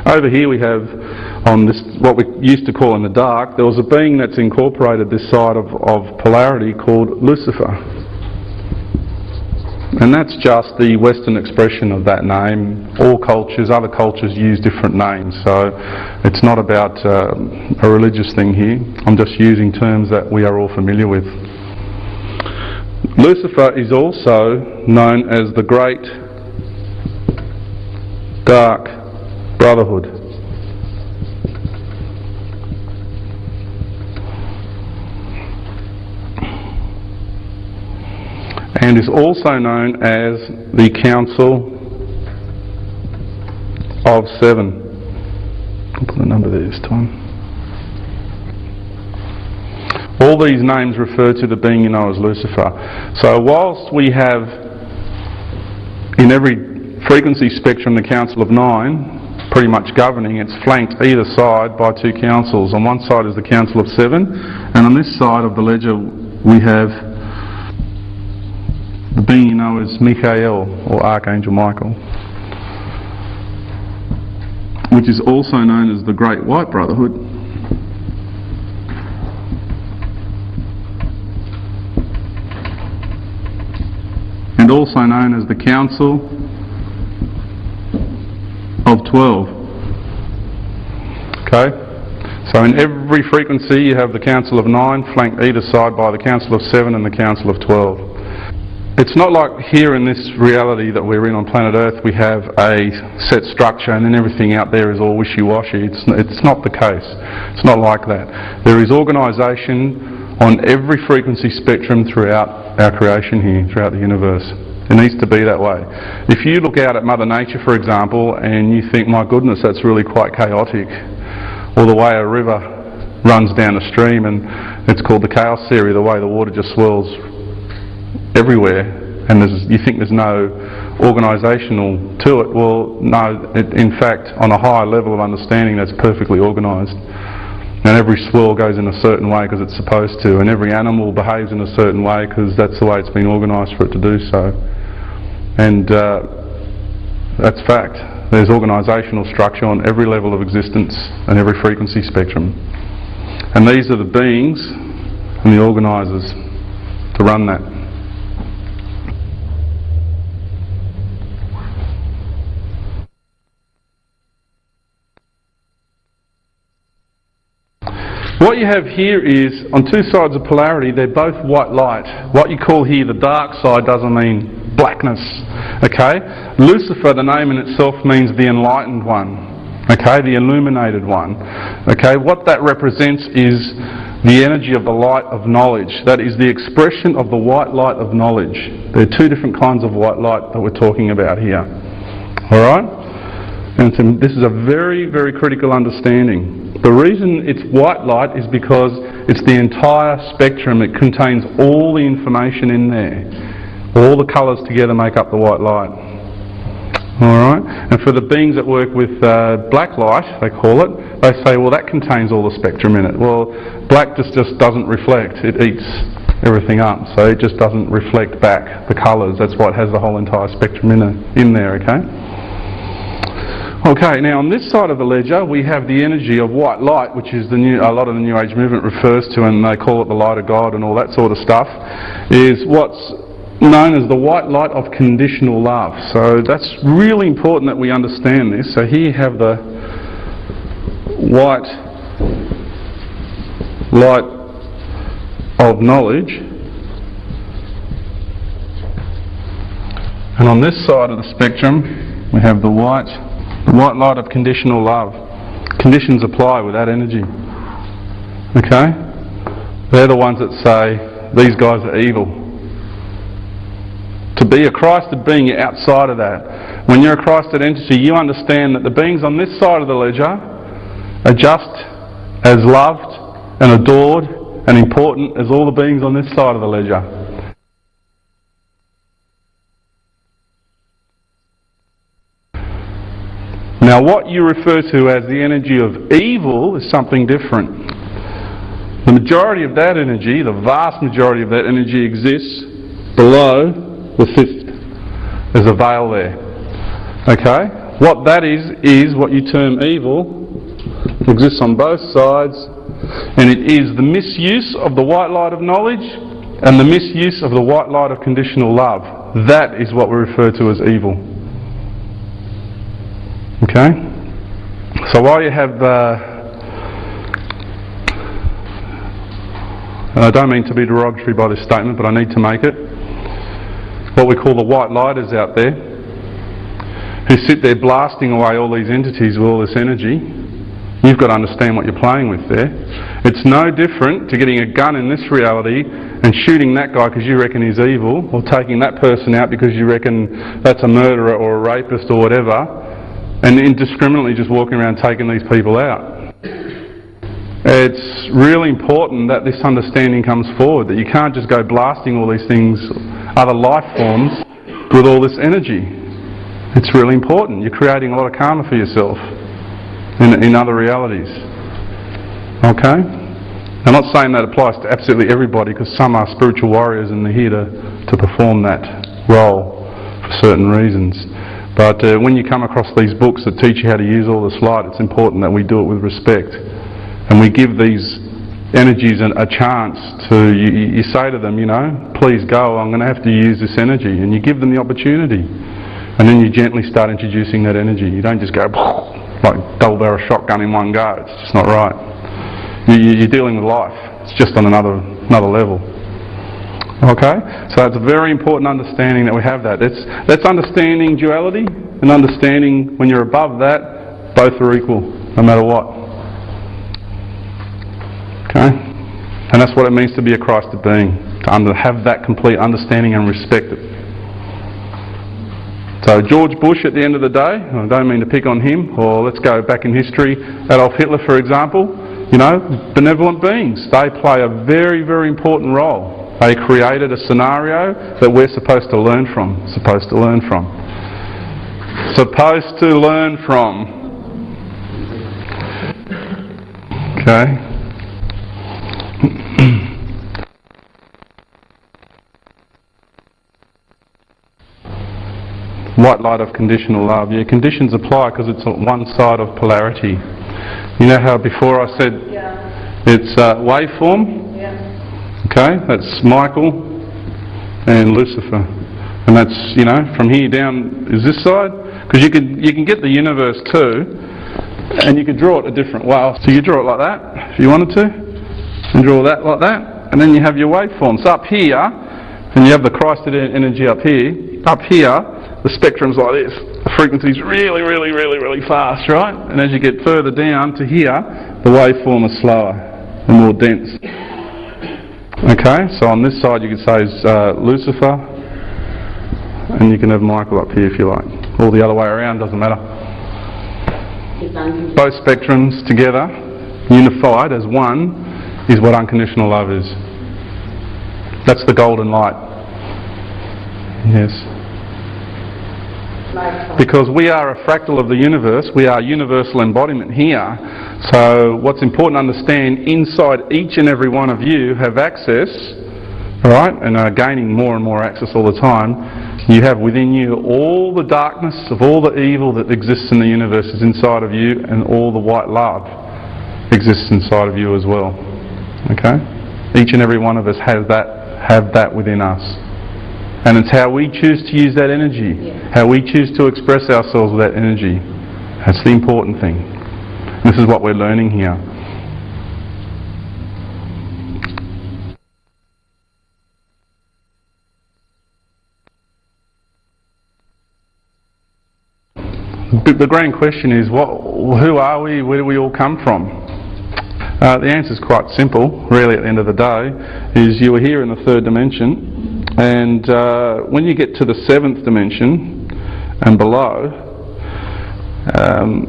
over here we have, on this, what we used to call in the dark, there was a being that's incorporated this side of polarity called Lucifer. And that's just the Western expression of that name. All cultures, other cultures use different names, so it's not about a religious thing here. I'm just using terms that we are all familiar with. Lucifer is also known as the Great Dark Brotherhood. And is also known as the Council of Seven. I'll put a number there this time. All these names refer to the being you know as Lucifer. So whilst we have in every frequency spectrum the Council of Nine pretty much governing, it's flanked either side by two councils. On one side is the Council of Seven, and on this side of the ledger we have the being you know as Michael, or Archangel Michael, which is also known as the Great White Brotherhood. And also known as the Council of 12. Okay? So in every frequency you have the Council of 9 flanked either side by the Council of 7 and the Council of 12. It's not like here in this reality that we're in on planet Earth we have a set structure and then everything out there is all wishy-washy. It's not the case. It's not like that. There is organisation on every frequency spectrum throughout our creation here, throughout the universe. It needs to be that way. If you look out at Mother Nature, for example, and you think, my goodness, that's really quite chaotic, or the way a river runs down a stream, and it's called the chaos theory, the way the water just swirls everywhere, and you think there's no organisational to it. Well, no, in fact, on a higher level of understanding, that's perfectly organised. And every swirl goes in a certain way because it's supposed to, and every animal behaves in a certain way because that's the way it's been organised for it to do so. And that's fact. There's organisational structure on every level of existence and every frequency spectrum. And these are the beings and the organisers to run that. What you have here is, on two sides of polarity, they're both white light. What you call here the dark side doesn't mean blackness, okay? Lucifer, the name in itself, means the enlightened one, okay? The illuminated one, okay? What that represents is the energy of the light of knowledge. That is the expression of the white light of knowledge. There are two different kinds of white light that we're talking about here, alright? And so this is a very, very critical understanding. The reason it's white light is because it's the entire spectrum. It contains all the information in there. All the colours together make up the white light. Alright? And for the beings that work with black light, they call it, they say, well, that contains all the spectrum in it. Well, black just doesn't reflect. It eats everything up. So it just doesn't reflect back the colours. That's why it has the whole entire spectrum in there, okay? Okay, now on this side of the ledger we have the energy of white light, which is a lot of the New Age movement refers to, and they call it the light of God and all that sort of stuff, is what's known as the white light of conditional love. So that's really important that we understand this. So here you have the white light of knowledge, and on this side of the spectrum we have the white light of conditional love. Conditions apply with that energy. Okay? They're the ones that say, these guys are evil. To be a Christed being, you're outside of that. When you're a Christed entity, you understand that the beings on this side of the ledger are just as loved and adored and important as all the beings on this side of the ledger. Now what you refer to as the energy of evil is something different. The majority of that energy, the vast majority of that energy exists below the fifth. There's a veil there. Okay? What that is what you term evil. It exists on both sides, and it is the misuse of the white light of knowledge and the misuse of the white light of conditional love. That is what we refer to as evil. Okay? So while you have, and I don't mean to be derogatory by this statement, but I need to make it, what we call the white lighters out there, who sit there blasting away all these entities with all this energy, you've got to understand what you're playing with there. It's no different to getting a gun in this reality and shooting that guy because you reckon he's evil, or taking that person out because you reckon that's a murderer or a rapist or whatever, and indiscriminately just walking around taking these people out. It's really important that this understanding comes forward, that you can't just go blasting all these things, other life forms, with all this energy. It's really important. You're creating a lot of karma for yourself in other realities. Okay? I'm not saying that applies to absolutely everybody, because some are spiritual warriors and they're here to perform that role for certain reasons. But when you come across these books that teach you how to use all this light, it's important that we do it with respect. And we give these energies a chance to, you say to them, you know, please go, I'm going to have to use this energy. And you give them the opportunity. And then you gently start introducing that energy. You don't just go like double-barrel shotgun in one go. It's just not right. You're dealing with life. It's just on another level. Okay? So it's a very important understanding that we have that. That's understanding duality, and understanding when you're above that, both are equal, no matter what. Okay? And that's what it means to be a Christed being, to have that complete understanding and respect it. So George Bush at the end of the day, I don't mean to pick on him, or let's go back in history, Adolf Hitler for example, you know, benevolent beings. They play a very, very important role. They created a scenario that we're supposed to learn from. Supposed to learn from. Okay. White light of conditional love. Yeah, conditions apply because it's on one side of polarity. You know how before I said it's waveform? Yeah. Okay, that's Michael and Lucifer. And that's, you know, from here down is this side. Because you can get the universe too, and you could draw it a different way. So you draw it like that, if you wanted to, and draw that like that, and then you have your waveforms up here, and you have the Christed energy up here. Up here, the spectrum's like this. The frequency's really, really, really, really fast, right? And as you get further down to here, the waveform is slower and more dense. Okay, so on this side you could say is Lucifer, and you can have Michael up here if you like. All the other way around, doesn't matter. Both spectrums together, unified as one, is what unconditional love is. That's the golden light. Yes. Because we are a fractal of the universe, we are universal embodiment here. So what's important to understand, inside each and every one of you have access, alright, and are gaining more and more access all the time. You have within you all the darkness of all the evil that exists in the universe is inside of you, and all the white love exists inside of you as well. Okay? Each and every one of us have that within us. And it's how we choose to use that energy, how we choose to express ourselves with that energy. That's the important thing. This is what we're learning here. The grand question is, who are we? Where do we all come from? The answer is quite simple, really, at the end of the day, is you were here in the third dimension, and when you get to the seventh dimension and below,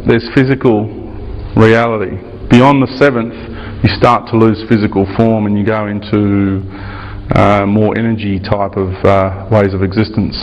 there's physical reality. Beyond the seventh, you start to lose physical form and you go into more energy type of ways of existence.